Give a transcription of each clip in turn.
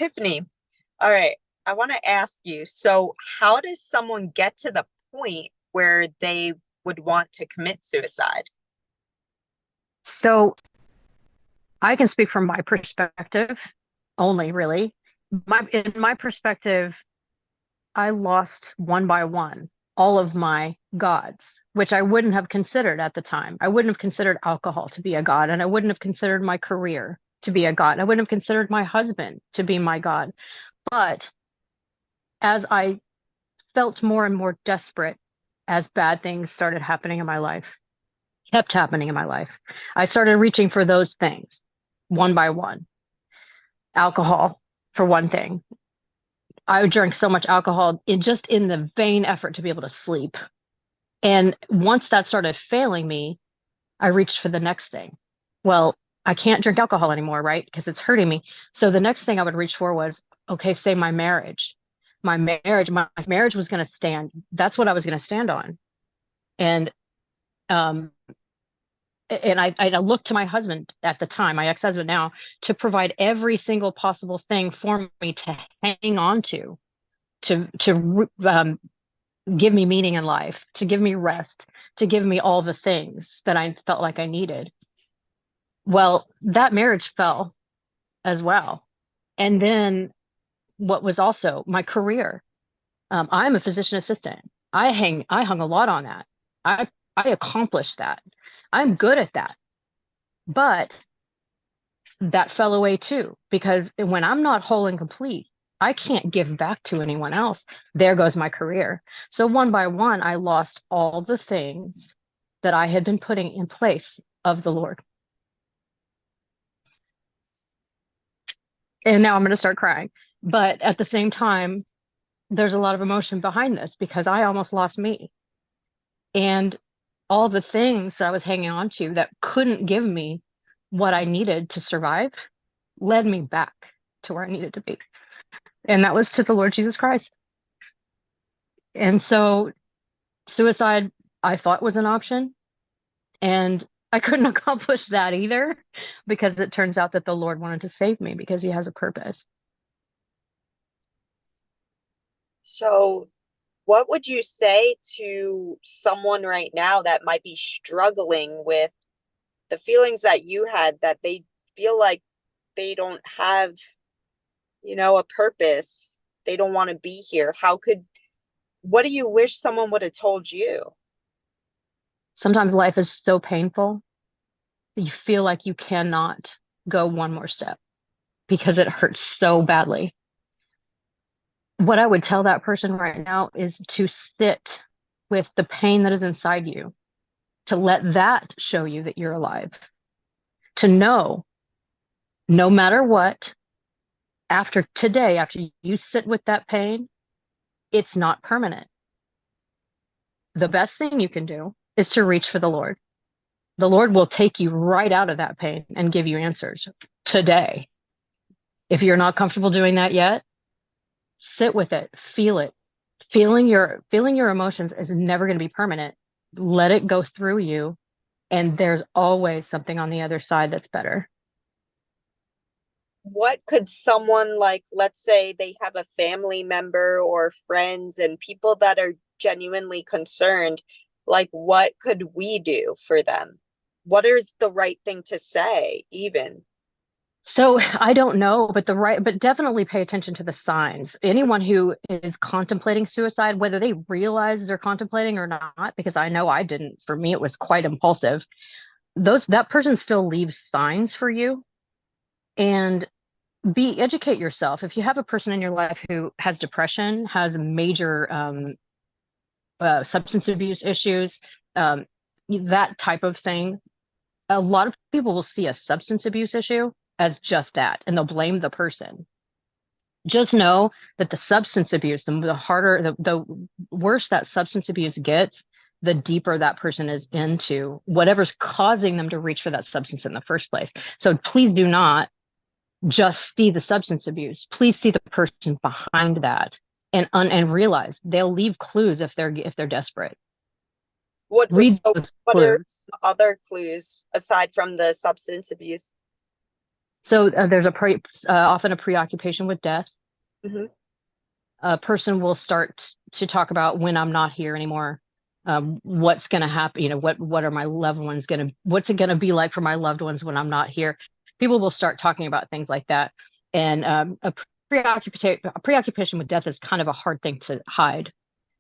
Tiffany, all right, I want to ask you, so how does someone get to the point where they would want to commit suicide? So I can speak from my perspective only, really. In my perspective, I lost one by one all of my gods, which I wouldn't have considered at the time. I wouldn't have considered alcohol to be a god, and I wouldn't have considered my career to be a god. I wouldn't have considered my husband to be my god. But as I felt more and more desperate as bad things started happening in my life, kept happening in my life, I started reaching for those things one by one. Alcohol, for one thing. I drank so much alcohol in the vain effort to be able to sleep. And once that started failing me, I reached for the next thing. Well, I can't drink alcohol anymore, right? Because it's hurting me. So the next thing I would reach for was, okay, say my marriage. My marriage was going to stand. That's what I was going to stand on. And um, I looked to my husband at the time, my ex-husband now, to provide every single possible thing for me to hang on to give me meaning in life, to give me rest, to give me all the things that I felt like I needed. Well, that marriage fell as well. And then what was also my career. I'm a physician assistant. I hung a lot on that. I I accomplished that. I'm good at that. But that fell away too, because when I'm not whole and complete, I can't give back to anyone else. There goes my career. So one by one, I lost all the things that I had been putting in place of the Lord. And now I'm going to start crying. But at the same time, there's a lot of emotion behind this because I almost lost me. And all the things that I was hanging on to that couldn't give me what I needed to survive led me back to where I needed to be. And that was to the Lord Jesus Christ. And so suicide, I thought was an option, and I couldn't accomplish that either because it turns out that the Lord wanted to save me because he has a purpose. So, what would you say to someone right now that might be struggling with the feelings that you had, that they feel like they don't have, a purpose? They don't want to be here. What do you wish someone would have told you? Sometimes life is so painful that you feel like you cannot go one more step because it hurts so badly. What I would tell that person right now is to sit with the pain that is inside you, to let that show you that you're alive, to know no matter what, after today, after you sit with that pain, it's not permanent. The best thing you can do is to reach for the Lord. The Lord will take you right out of that pain and give you answers today. If you're not comfortable doing that yet, sit with it, feel it. Feeling your emotions is never going to be permanent. Let it go through you, and there's always something on the other side that's better. What could someone, like, let's say they have a family member or friends and people that are genuinely concerned, like, what could we do for them? What is the right thing to say, even? So I don't know, but definitely pay attention to the signs. Anyone who is contemplating suicide, whether they realize they're contemplating or not, because I know I didn't. For me, it was quite impulsive. That person still leaves signs for you, and be educate yourself. If you have a person in your life who has depression, has major substance abuse issues, um, that type of thing, a lot of people will see a substance abuse issue as just that, and they'll blame the person. Just know that the substance abuse, the harder, the worse that substance abuse gets, the deeper that person is into whatever's causing them to reach for that substance in the first place. So please do not just see the substance abuse. Please see the person behind that and realize they'll leave clues if they're desperate. Read those What are clues. other clues aside from the substance abuse? So there's often a preoccupation with death. Hmm. A person will start to talk about when I'm not here anymore. What's going to happen? What are my loved ones going to, what's it going to be like for my loved ones when I'm not here? People will start talking about things like that. And a preoccupation with death is kind of a hard thing to hide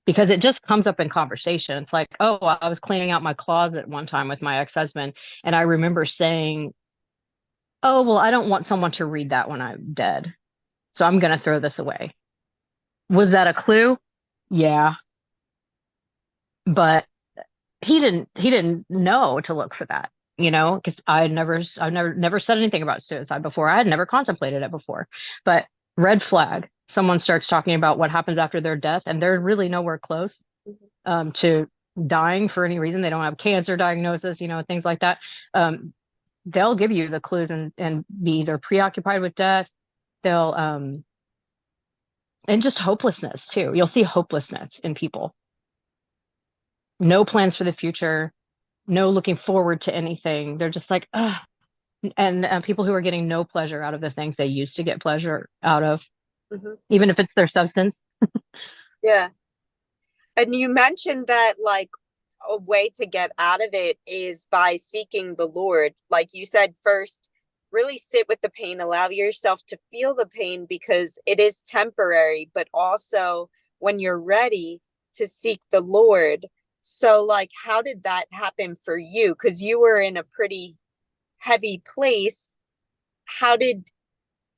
because it just comes up in conversation. It's like, oh, I was cleaning out my closet one time with my ex-husband, and I remember saying, oh, well, I don't want someone to read that when I'm dead. So I'm going to throw this away. Was that a clue? Yeah, but he didn't know to look for that, because I've never said anything about suicide before. I had never contemplated it before. But red flag, someone starts talking about what happens after their death, and they're really nowhere close to dying for any reason. They don't have cancer diagnosis, things like that. They'll give you the clues and be either preoccupied with death. They'll and just hopelessness too. You'll see hopelessness in people. No plans for the future, no looking forward to anything. They're just like, ugh. And people who are getting no pleasure out of the things they used to get pleasure out of, Hmm. even if it's their substance. Yeah. And you mentioned that like a way to get out of it is by seeking the Lord. Like you said, first, really sit with the pain, allow yourself to feel the pain because it is temporary, but also when you're ready to seek the Lord. So, like, how did that happen for you? Because you were in a pretty heavy place. How did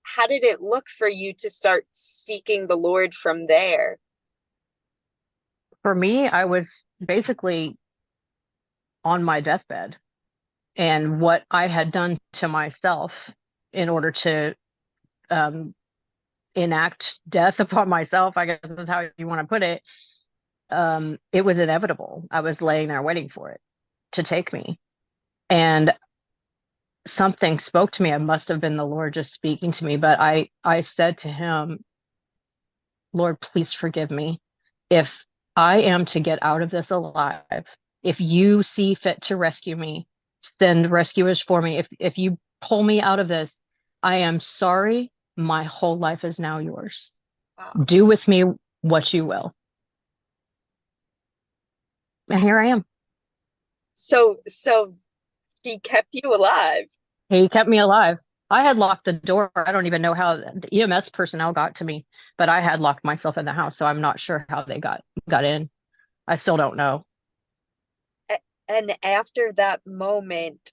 how did it look for you to start seeking the Lord from there? For me, I was basically on my deathbed, and what I had done to myself in order to um, enact death upon myself, I guess is how you want to put it. It was inevitable. I was laying there waiting for it to take me. And something spoke to me. It must have been the Lord just speaking to me. But I said to him, Lord, please forgive me. If I am to get out of this alive, if you see fit to rescue me, send rescuers for me. If you pull me out of this, I am sorry. My whole life is now yours. Wow. Do with me what you will. And here I am. So he kept you alive. He kept me alive. I had locked the door. I don't even know how the EMS personnel got to me, but I had locked myself in the house, so I'm not sure how they got in. I still don't know. And after that moment,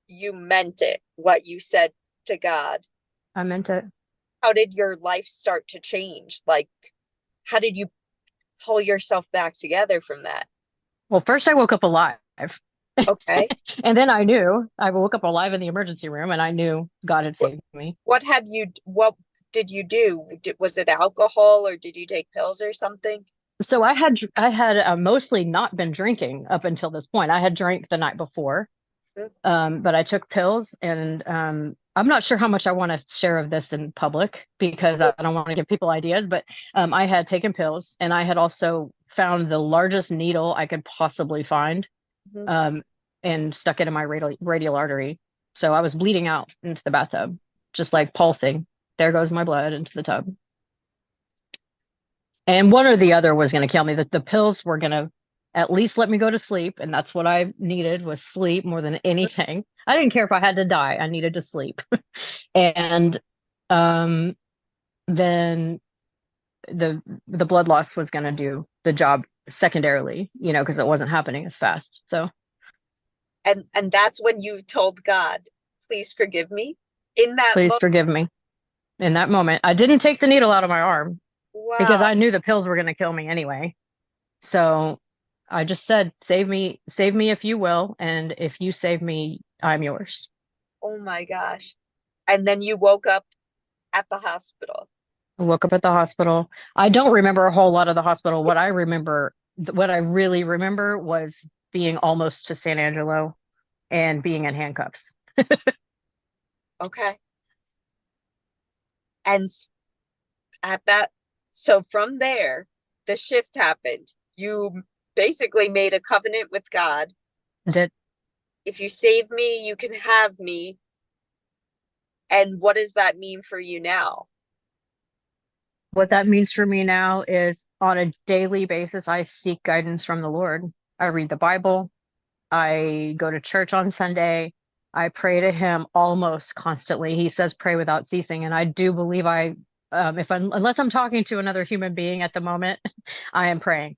you meant it, what you said to God. I meant it. How did your life start to change? Like, how did you pull yourself back together from that? Well, first I woke up alive. Okay. And then I woke up alive in the emergency room and I knew God had What, saved me. what did you do? Was it alcohol or did you take pills or something? So I had mostly not been drinking up until this point. I had drank the night before, Mhm. but I took pills, and I'm not sure how much I want to share of this in public because I don't want to give people ideas. But I had taken pills, and I had also found the largest needle I could possibly find, Mhm. um, and stuck it in my radial artery. So I was bleeding out into the bathtub, just like pulsing. There goes my blood into the tub. And one or the other was going to kill me. The pills were going to at least let me go to sleep, and that's what I needed was sleep more than anything. I didn't care if I had to die. I needed to sleep. And um, then the blood loss was going to do the job secondarily, because it wasn't happening as fast. So And that's when you told God, please forgive me. In that please moment. forgive me. In that moment, I didn't take the needle out of my arm because Wow. I knew the pills were going to kill me anyway. So I just said, save me if you will, and if you save me, I'm yours. Oh my gosh. And then you woke up at the hospital. I woke up at the hospital. I don't remember a whole lot of the hospital. What I really remember was being almost to San Angelo and being in handcuffs. Okay. And at that, so from there, the shift happened. You basically made a covenant with God. Did If you save me, you can have me. And what does that mean for you now? What that means for me now is on a daily basis, I seek guidance from the Lord. I read the Bible. I go to church on Sunday. I pray to him almost constantly. He says, pray without ceasing. And I do believe unless I'm talking to another human being at the moment, I am praying.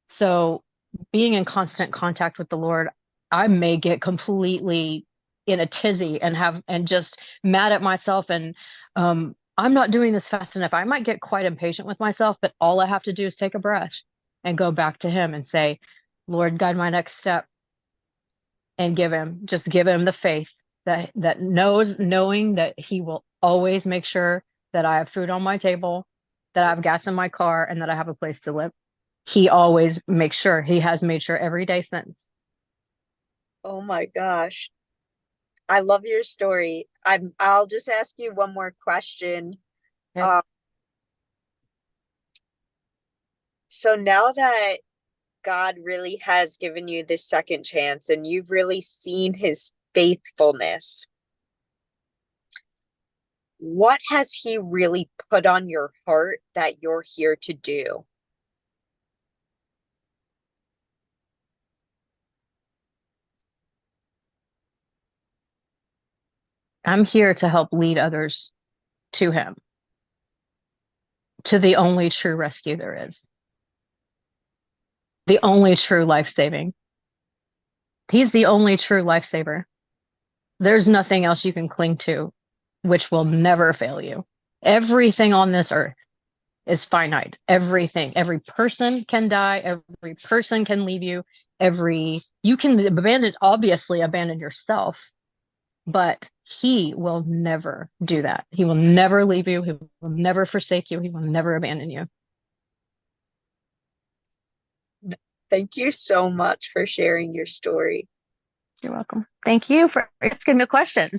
So being in constant contact with the Lord, I may get completely in a tizzy and just mad at myself and I'm not doing this fast enough. I might get quite impatient with myself, but all I have to do is take a breath and go back to him and say, Lord, guide my next step and give him the faith that knowing that he will always make sure that I have food on my table, that I have gas in my car, and that I have a place to live. He always makes sure. He has made sure every day since. Oh my gosh. I love your story. I'll just ask you one more question. Yep. Um, so now that God really has given you this second chance and you've really seen his faithfulness, what has he really put on your heart that you're here to do? I'm here to help lead others to him, to the only true rescue there is, the only true life saving. He's the only true lifesaver. There's nothing else you can cling to which will never fail you. Everything on this earth is finite. Everything, every person can die, every person can leave you, you can obviously abandon yourself, but he will never do that. He will never leave you. He will never forsake you. He will never abandon you. Thank you so much for sharing your story. You're welcome. Thank you for asking the question.